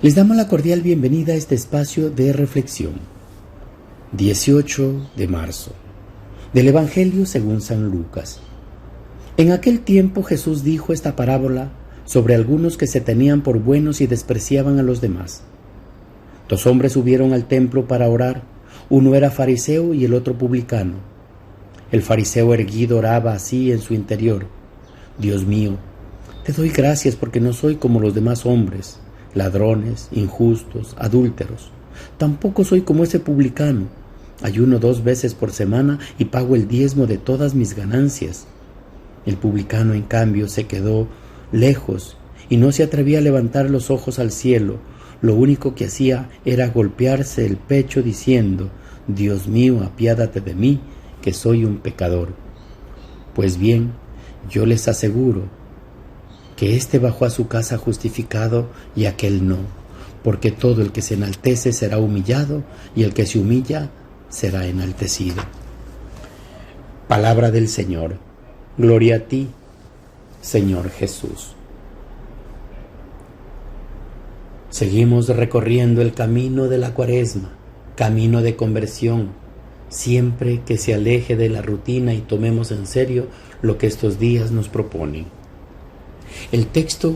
Les damos la cordial bienvenida a este espacio de reflexión. 18 de marzo, del Evangelio según San Lucas. En aquel tiempo Jesús dijo esta parábola sobre algunos que se tenían por buenos y despreciaban a los demás. 2 hombres subieron al templo para orar, uno era fariseo y el otro publicano. El fariseo erguido oraba así en su interior: Dios mío, te doy gracias porque no soy como los demás hombres, ladrones, injustos, adúlteros. Tampoco soy como ese publicano. Ayuno 2 veces por semana y pago el diezmo de todas mis ganancias. El publicano, en cambio, se quedó lejos y no se atrevía a levantar los ojos al cielo. Lo único que hacía era golpearse el pecho diciendo: Dios mío, apiádate de mí, que soy un pecador. Pues bien, yo les aseguro que éste bajó a su casa justificado y aquel no, porque todo el que se enaltece será humillado y el que se humilla será enaltecido. Palabra del Señor. Gloria a ti, Señor Jesús. Seguimos recorriendo el camino de la Cuaresma, camino de conversión, siempre que se aleje de la rutina y tomemos en serio lo que estos días nos proponen. El texto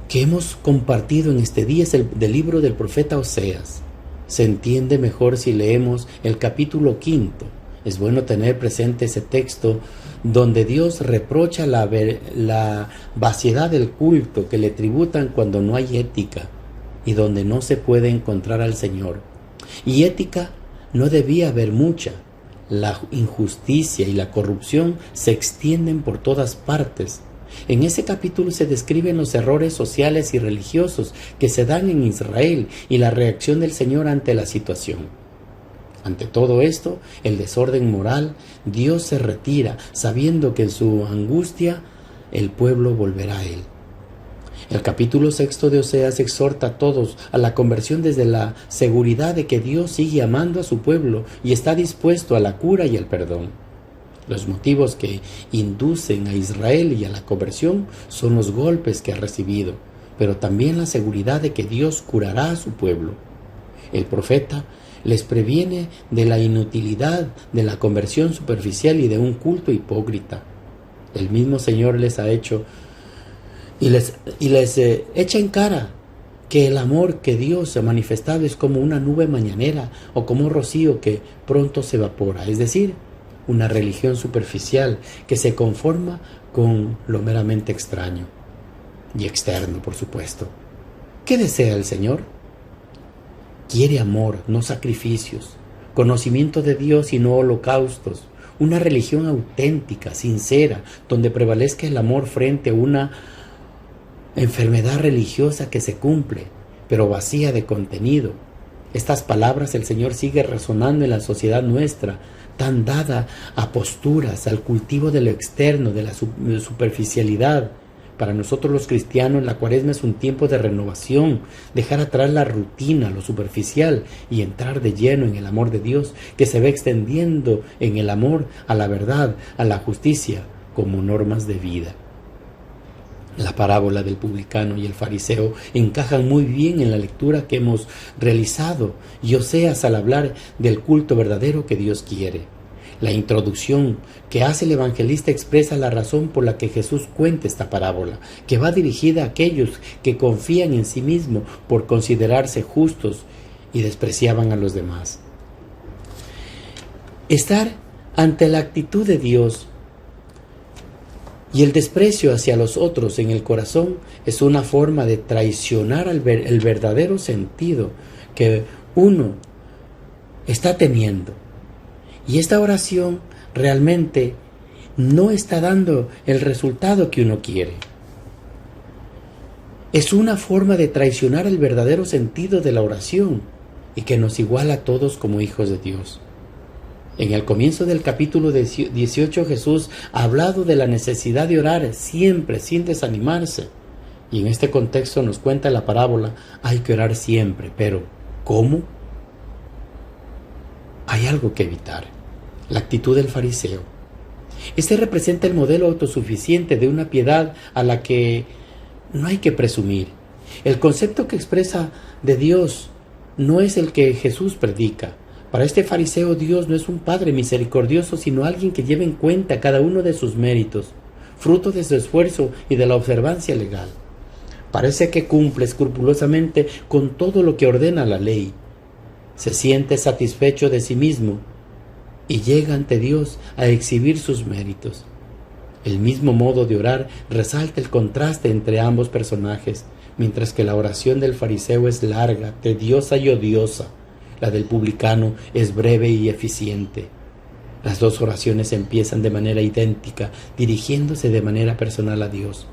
que hemos compartido en este día es del libro del profeta Oseas. Se entiende mejor si leemos el capítulo 5. Es bueno tener presente ese texto donde Dios reprocha la vaciedad del culto que le tributan cuando no hay ética y donde no se puede encontrar al Señor. Y ética no debía haber mucha. La injusticia y la corrupción se extienden por todas partes. En ese capítulo se describen los errores sociales y religiosos que se dan en Israel y la reacción del Señor ante la situación. Ante todo esto, el desorden moral, Dios se retira, sabiendo que en su angustia el pueblo volverá a Él. El capítulo 6 de Oseas exhorta a todos a la conversión desde la seguridad de que Dios sigue amando a su pueblo y está dispuesto a la cura y el perdón. Los motivos que inducen a Israel y a la conversión son los golpes que ha recibido, pero también la seguridad de que Dios curará a su pueblo. El profeta les previene de la inutilidad de la conversión superficial y de un culto hipócrita. El mismo Señor les ha hecho y les echa en cara que el amor que Dios ha manifestado es como una nube mañanera o como un rocío que pronto se evapora, es decir, una religión superficial que se conforma con lo meramente extraño y externo, por supuesto. ¿Qué desea el Señor? Quiere amor, no sacrificios, conocimiento de Dios y no holocaustos, una religión auténtica, sincera, donde prevalezca el amor frente a una enfermedad religiosa que se cumple, pero vacía de contenido. Estas palabras el Señor sigue resonando en la sociedad nuestra, tan dada a posturas, al cultivo de lo externo, de la superficialidad. Para nosotros los cristianos, la Cuaresma es un tiempo de renovación, dejar atrás la rutina, lo superficial y entrar de lleno en el amor de Dios, que se va extendiendo en el amor a la verdad, a la justicia, como normas de vida. La parábola del publicano y el fariseo encajan muy bien en la lectura que hemos realizado y Oseas al hablar del culto verdadero que Dios quiere. La introducción que hace el evangelista expresa la razón por la que Jesús cuenta esta parábola, que va dirigida a aquellos que confían en sí mismos por considerarse justos y despreciaban a los demás. Estar ante la actitud de Dios y el desprecio hacia los otros en el corazón es una forma de traicionar el verdadero sentido que uno está teniendo. Y esta oración realmente no está dando el resultado que uno quiere. Es una forma de traicionar el verdadero sentido de la oración y que nos iguala a todos como hijos de Dios. En el comienzo del capítulo 18 Jesús ha hablado de la necesidad de orar siempre, sin desanimarse. Y en este contexto nos cuenta la parábola, hay que orar siempre, pero ¿cómo? Hay algo que evitar, la actitud del fariseo. Este representa el modelo autosuficiente de una piedad a la que no hay que presumir El concepto que expresa de Dios no es el que Jesús predica. Para este fariseo, Dios no es un Padre misericordioso, sino alguien que lleva en cuenta cada uno de sus méritos, fruto de su esfuerzo y de la observancia legal. Parece que cumple escrupulosamente con todo lo que ordena la ley. Se siente satisfecho de sí mismo y llega ante Dios a exhibir sus méritos. El mismo modo de orar resalta el contraste entre ambos personajes, mientras que la oración del fariseo es larga, tediosa y odiosa. La del publicano es breve y eficiente. Las dos oraciones empiezan de manera idéntica, dirigiéndose de manera personal a Dios.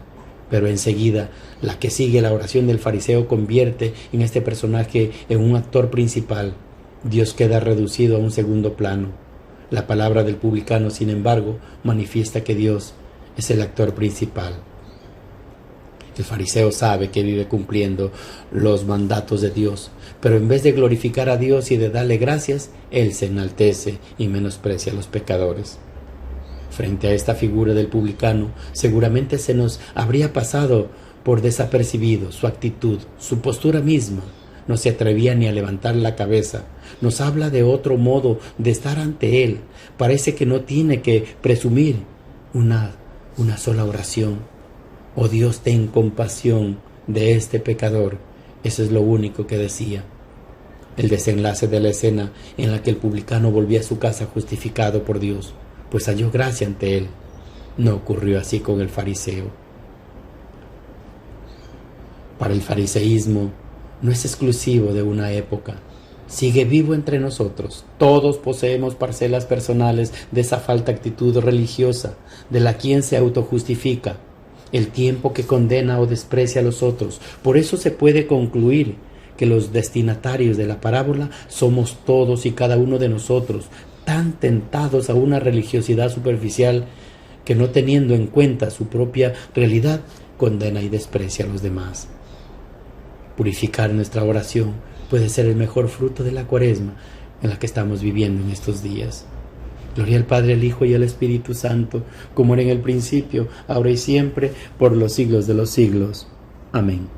Pero enseguida, la que sigue la oración del fariseo convierte en este personaje en un actor principal. Dios queda reducido a un segundo plano. La palabra del publicano, sin embargo, manifiesta que Dios es el actor principal. El fariseo sabe que vive cumpliendo los mandatos de Dios, pero en vez de glorificar a Dios y de darle gracias, él se enaltece y menosprecia a los pecadores. Frente a esta figura del publicano, seguramente se nos habría pasado por desapercibido su actitud, su postura misma. No se atrevía ni a levantar la cabeza. Nos habla de otro modo de estar ante él. Parece que no tiene que presumir una sola oración. Oh Dios, ten compasión de este pecador. Eso es lo único que decía. El desenlace de la escena en la que el publicano volvía a su casa justificado por Dios, pues halló gracia ante él. No ocurrió así con el fariseo. Para el fariseísmo no es exclusivo de una época. Sigue vivo entre nosotros. Todos poseemos parcelas personales de esa falta actitud religiosa, de la quien se autojustifica. El tiempo que condena o desprecia a los otros. Por eso se puede concluir que los destinatarios de la parábola somos todos y cada uno de nosotros, tan tentados a una religiosidad superficial que, no teniendo en cuenta su propia realidad, condena y desprecia a los demás. Purificar nuestra oración puede ser el mejor fruto de la Cuaresma en la que estamos viviendo en estos días. Gloria al Padre, al Hijo y al Espíritu Santo, como era en el principio, ahora y siempre, por los siglos de los siglos. Amén.